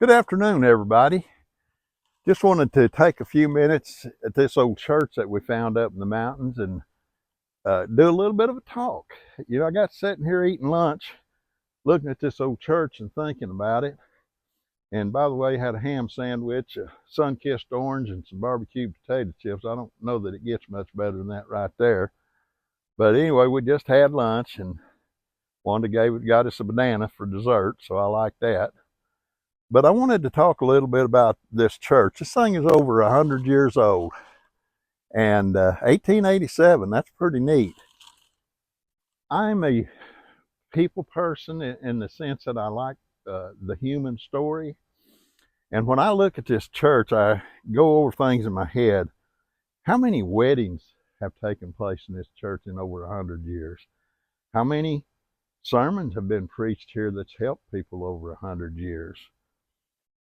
Good afternoon, everybody. Just wanted to take a few minutes at this old church that we found up in the mountains and do a little bit of a talk. You know, I got sitting here eating lunch, looking at this old church and thinking about it. And by the way, had a ham sandwich, a sun-kissed orange, and some barbecued potato chips. I don't know that it gets much better than that right there. But anyway, we just had lunch and got us a banana for dessert, so I like that. But I wanted to talk a little bit about this church. This thing is over 100 years old, and 1887, that's pretty neat. I'm a people person in the sense that I like the human story. And when I look at this church, I go over things in my head. How many weddings have taken place in this church in over 100 years? How many sermons have been preached here that's helped people over 100 years?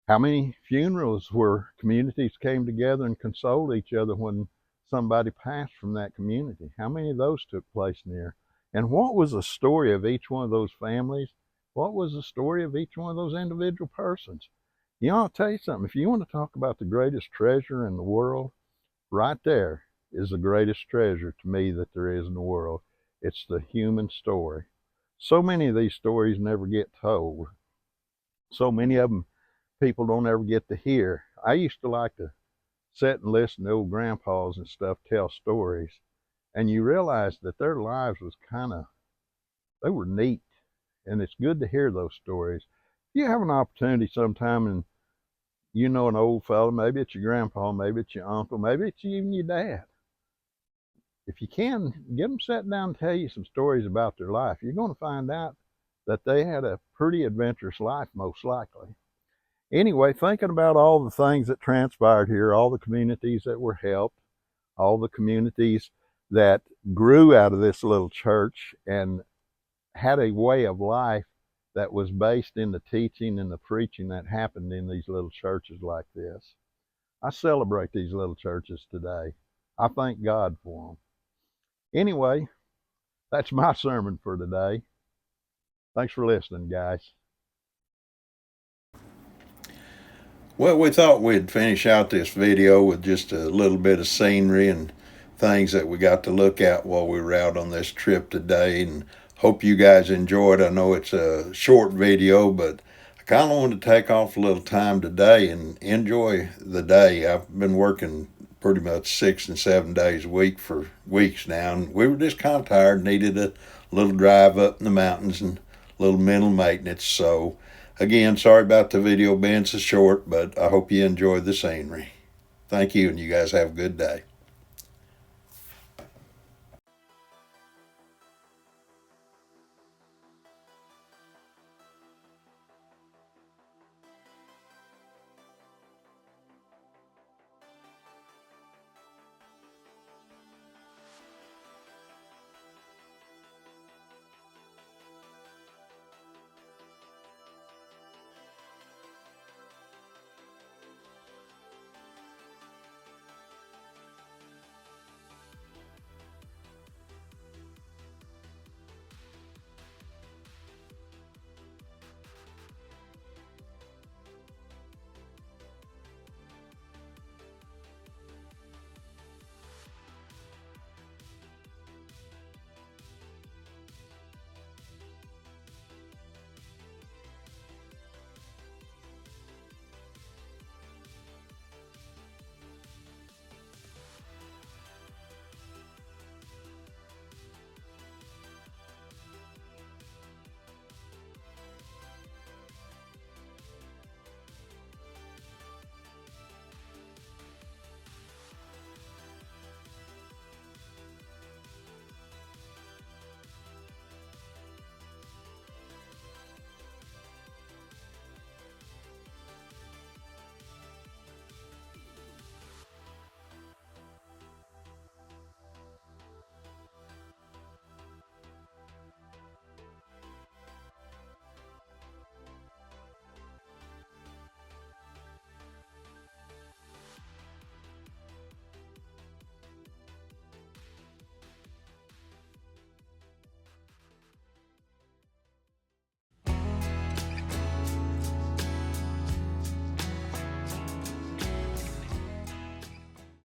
How many funerals where communities came together and consoled each other when somebody passed from that community? How many of those took place near? And what was the story of each one of those families? What was the story of each one of those individual persons? You know, I'll tell you something. If you want to talk about the greatest treasure in the world, right there is the greatest treasure to me that there is in the world. It's the human story. So many of these stories never get told. So many of them people don't ever get to hear. I used to like to sit and listen to old grandpas and stuff tell stories, and you realize that their lives was they were neat, and it's good to hear those stories. If you have an opportunity sometime and you know an old fellow, maybe it's your grandpa, maybe it's your uncle, maybe it's even your dad. If you can, get them sat down and tell you some stories about their life. You're going to find out that they had a pretty adventurous life, most likely. Anyway, thinking about all the things that transpired here, all the communities that were helped, all the communities that grew out of this little church and had a way of life that was based in the teaching and the preaching that happened in these little churches like this. I celebrate these little churches today. I thank God for them. Anyway, that's my sermon for today. Thanks for listening, guys. Well, we thought we'd finish out this video with just a little bit of scenery and things that we got to look at while we were out on this trip today, and hope you guys enjoyed. I know it's a short video, but I kind of wanted to take off a little time today and enjoy the day. I've been working pretty much 6 and 7 days a week for weeks now, and we were just kind of tired, needed a little drive up in the mountains and a little mental maintenance. So again, sorry about the video being so short, but I hope you enjoyed the scenery. Thank you, and you guys have a good day.